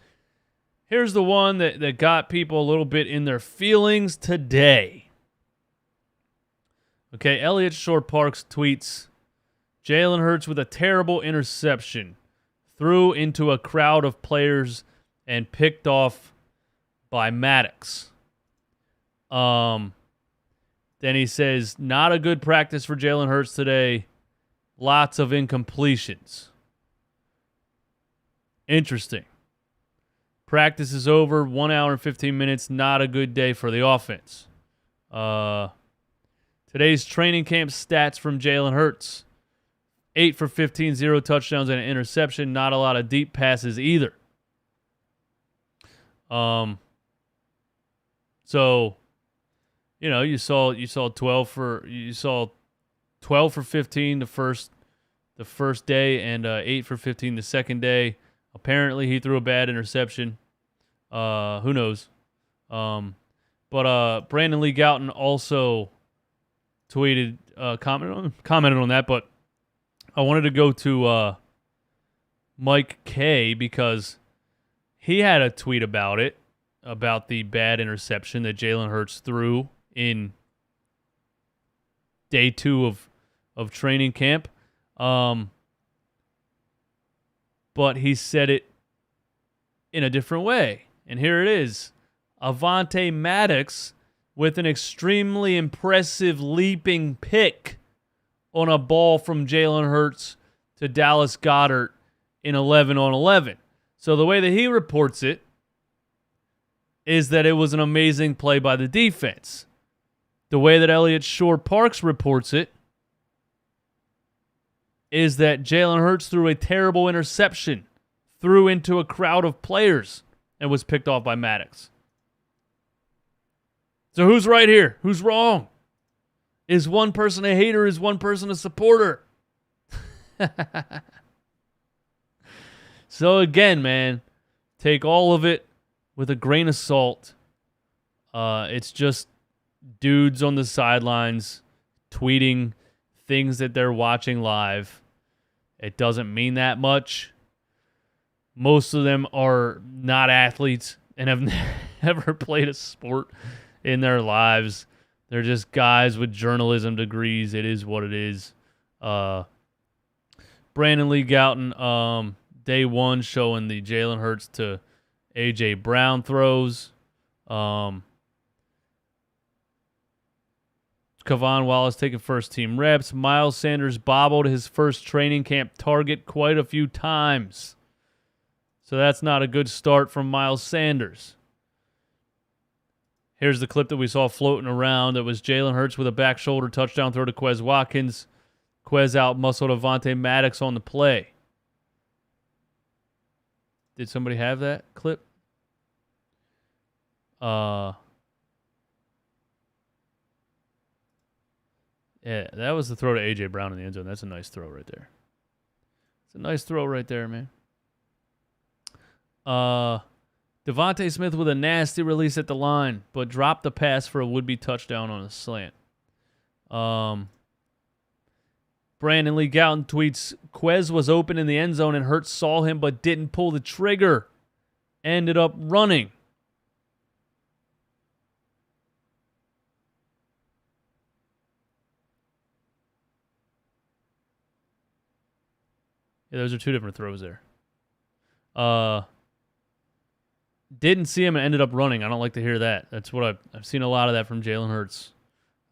Here's the one that got people a little bit in their feelings today. Okay, Elliott Shore-Parks tweets, Jalen Hurts with a terrible interception. Threw into a crowd of players and picked off by Maddox. Then he says, not a good practice for Jalen Hurts today. Lots of incompletions. Interesting. Practice is over. 1 hour and 15 minutes. Not a good day for the offense. Today's training camp stats from Jalen Hurts. 8 for 15, 0 touchdowns and an interception. Not a lot of deep passes either. So, you saw 12 for 15 the first day and 8 for 15 the second day. Apparently he threw a bad interception. Who knows? But Brandon Lee Gouton also tweeted, commented on that, but I wanted to go to Mike K because he had a tweet about it, about the bad interception that Jalen Hurts threw in day 2 of training camp. But he said it in a different way. And here it is. Avonte Maddox with an extremely impressive leaping pick on a ball from Jalen Hurts to Dallas Goedert in 11-on-11. So the way that he reports it is that it was an amazing play by the defense. The way that Elliott Shore-Parks reports it is that Jalen Hurts threw a terrible interception, threw into a crowd of players, and was picked off by Maddox. So who's right here? Who's wrong? Is one person a hater? Is one person a supporter? So again, man, take all of it with a grain of salt. It's just dudes on the sidelines tweeting things that they're watching live. It doesn't mean that much. Most of them are not athletes and have never played a sport in their lives. They're just guys with journalism degrees. It is what it is. Brandon Lee Gouton, day 1 showing the Jalen Hurts to A.J. Brown throws. Kavon Wallace taking first team reps. Miles Sanders bobbled his first training camp target quite a few times. So that's not a good start from Miles Sanders. Here's the clip that we saw floating around. It was Jalen Hurts with a back shoulder touchdown throw to Quez Watkins. Quez out-muscled Avonte Maddox on the play. Did somebody have that clip? Yeah, that was the throw to A.J. Brown in the end zone. That's a nice throw right there. It's a nice throw right there, man. Devontae Smith with a nasty release at the line, but dropped the pass for a would-be touchdown on a slant. Brandon Lee Gouton tweets, Quez was open in the end zone and Hurts saw him but didn't pull the trigger. Ended up running. Yeah, those are two different throws there. Didn't see him and ended up running. I don't like to hear that. That's what I've seen a lot of that from Jalen Hurts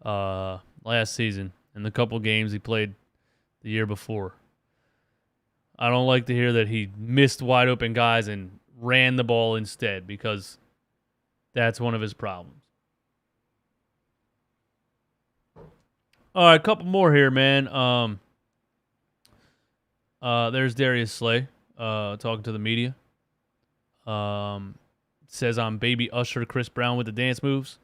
last season and the couple games he played the year before. I don't like to hear that he missed wide open guys and ran the ball instead because that's one of his problems. All right, a couple more here, man. There's Darius Slay talking to the media. Says I'm baby Usher Chris Brown with the dance moves.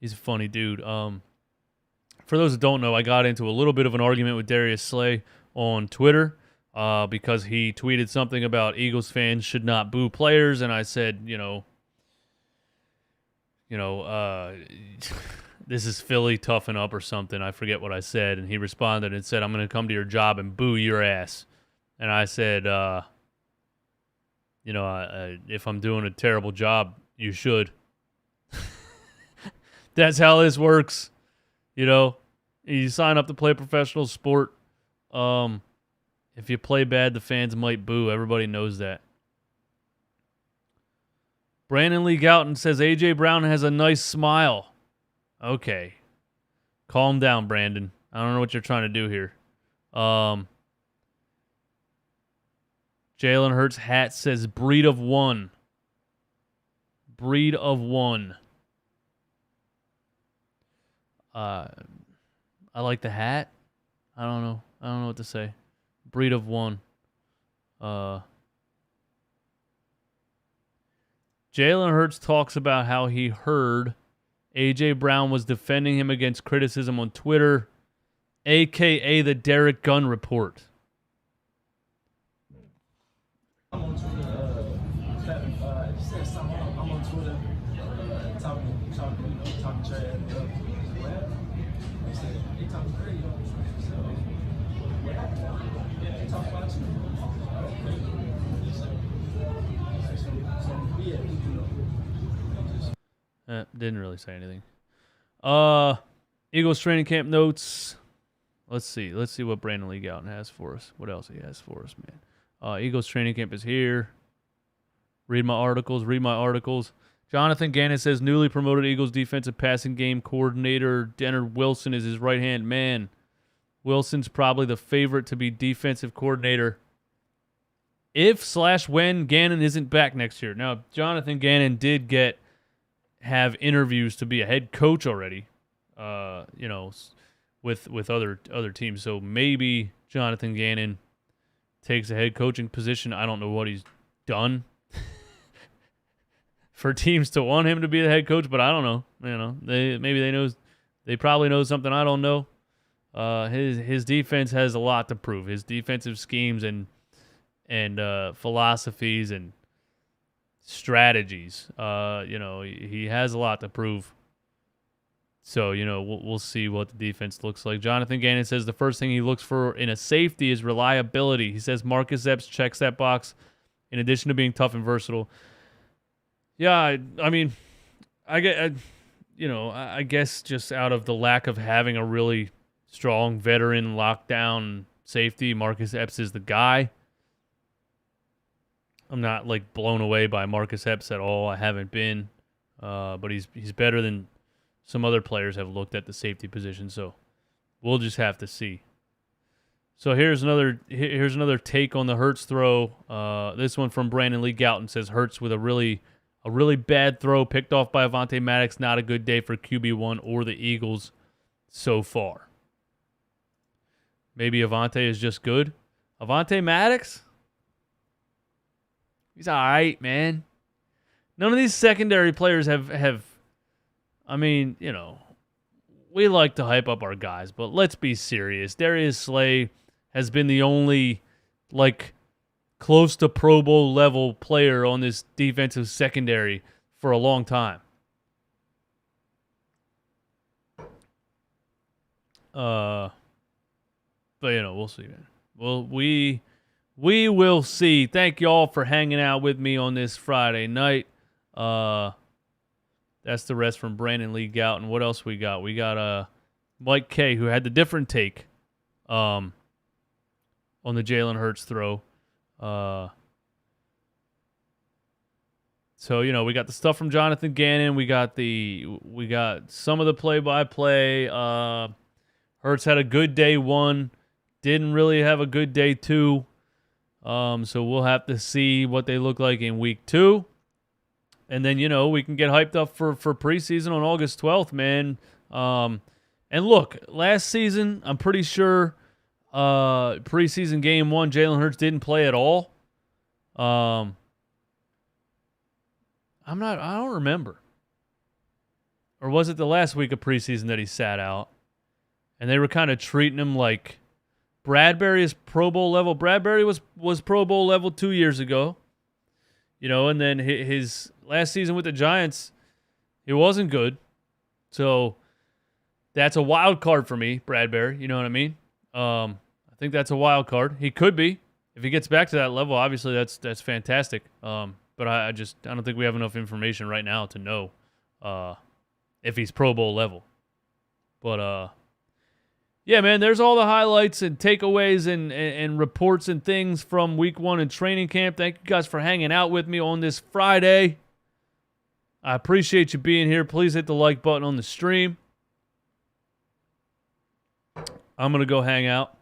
He's a funny dude. For those that don't know, I got into a little bit of an argument with Darius Slay on Twitter because he tweeted something about Eagles fans should not boo players, and I said, this is Philly, toughen up or something. I forget what I said, and he responded and said, I'm going to come to your job and boo your ass. And I said, if I'm doing a terrible job, you should. That's how this works. You sign up to play a professional sport. If you play bad, the fans might boo. Everybody knows that. Brandon Lee Gouton says A.J. Brown has a nice smile. Okay. Calm down, Brandon. I don't know what you're trying to do here. Jalen Hurts' hat says breed of one. Breed of one. I like the hat. I don't know what to say. Breed of one. Jalen Hurts talks about how he heard A.J. Brown was defending him against criticism on Twitter, a.k.a. the Derek Gunn report. I'm on Twitter, said something. I'm on Twitter, talking trash. Well, they said they talking crazy. So, what happened? Yeah, they talk about you. Didn't really say anything. Eagles training camp notes. Let's see what Brandon Lee Gouton has for us. What else he has for us, man? Eagles training camp is here. Read my articles. Jonathan Gannon says newly promoted Eagles defensive passing game coordinator Denner Wilson is his right-hand man. Wilson's probably the favorite to be defensive coordinator if/when Gannon isn't back next year. Now, Jonathan Gannon did have interviews to be a head coach already, with other teams. So maybe Jonathan Gannon takes a head coaching position. I don't know what he's done for teams to want him to be the head coach, but I don't know. They probably know something I don't know. His defense has a lot to prove. His defensive schemes and philosophies and strategies. He has a lot to prove. So, we'll see what the defense looks like. Jonathan Gannon says the first thing he looks for in a safety is reliability. He says Marcus Epps checks that box in addition to being tough and versatile. Yeah, I guess just out of the lack of having a really strong veteran lockdown safety, Marcus Epps is the guy. I'm not blown away by Marcus Epps at all. I haven't been, but he's better than some other players have looked at the safety position. So we'll just have to see. So here's another take on the Hurts throw. This one from Brandon Lee Gouton says Hurts with a really bad throw picked off by Avonte Maddox. Not a good day for QB1 or the Eagles so far. Maybe Avonte is just good. Avonte Maddox? He's all right, man. None of these secondary players have we like to hype up our guys, but let's be serious. Darius Slay has been the only, close to Pro Bowl level player on this defensive secondary for a long time. But, we'll see, man. Well, we will see. Thank y'all for hanging out with me on this Friday night. That's the rest from Brandon Lee Gouton. What else we got? We got Mike K, who had the different take on the Jalen Hurts throw. So, we got the stuff from Jonathan Gannon. We got some of the play-by-play. Hurts had a good day 1. Didn't really have a good day 2. So we'll have to see what they look like in week 2. And then, we can get hyped up for preseason on August 12th, man. And look, last season, I'm pretty sure preseason game 1, Jalen Hurts didn't play at all. I don't remember. Or was it the last week of preseason that he sat out? And they were kind of treating him like Bradbury is Pro Bowl level. Bradbury was Pro Bowl level 2 years ago. And then his last season with the Giants, it wasn't good. So that's a wild card for me, Bradbury. You know what I mean? I think that's a wild card. He could be. If he gets back to that level, obviously that's fantastic. But I don't think we have enough information right now to know if he's Pro Bowl level. But yeah, man, there's all the highlights and takeaways and reports and things from week 1 in training camp. Thank you guys for hanging out with me on this Friday. I appreciate you being here. Please hit the like button on the stream. I'm going to go hang out.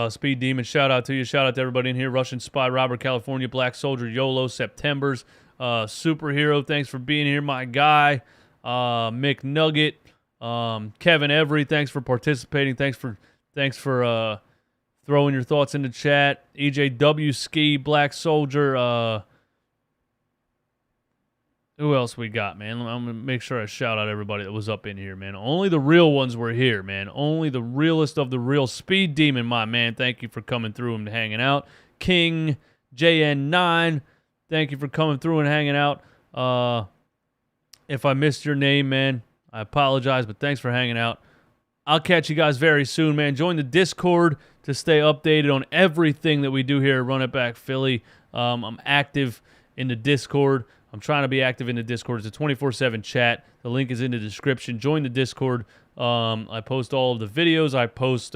Speed Demon, shout out to you. Shout out to everybody in here. Russian Spy, Robert, California, Black Soldier, YOLO, Septembers, Superhero, thanks for being here, my guy. Mick Nugget, Kevin Every, thanks for participating. Thanks for throwing your thoughts in the chat. EJW Ski, Black Soldier, who else we got, man? I'm going to make sure I shout out everybody that was up in here, man. Only the real ones were here, man. Only the realest of the real. Speed Demon, my man. Thank you for coming through and hanging out. King JN9, thank you for coming through and hanging out. If I missed your name, man, I apologize, but thanks for hanging out. I'll catch you guys very soon, man. Join the Discord to stay updated on everything that we do here at Run It Back Philly. I'm active in the Discord. I'm trying to be active in the Discord. It's a 24/7 chat. The link is in the description. Join the Discord. I post all of the videos. I post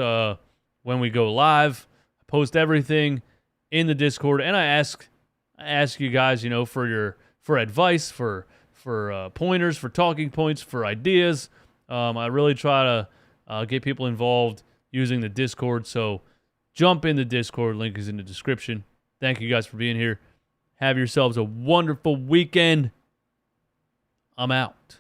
when we go live. I post everything in the Discord, and I ask you guys, for advice, for pointers, for talking points, for ideas. I really try to get people involved using the Discord. So jump in the Discord. Link is in the description. Thank you guys for being here. Have yourselves a wonderful weekend. I'm out.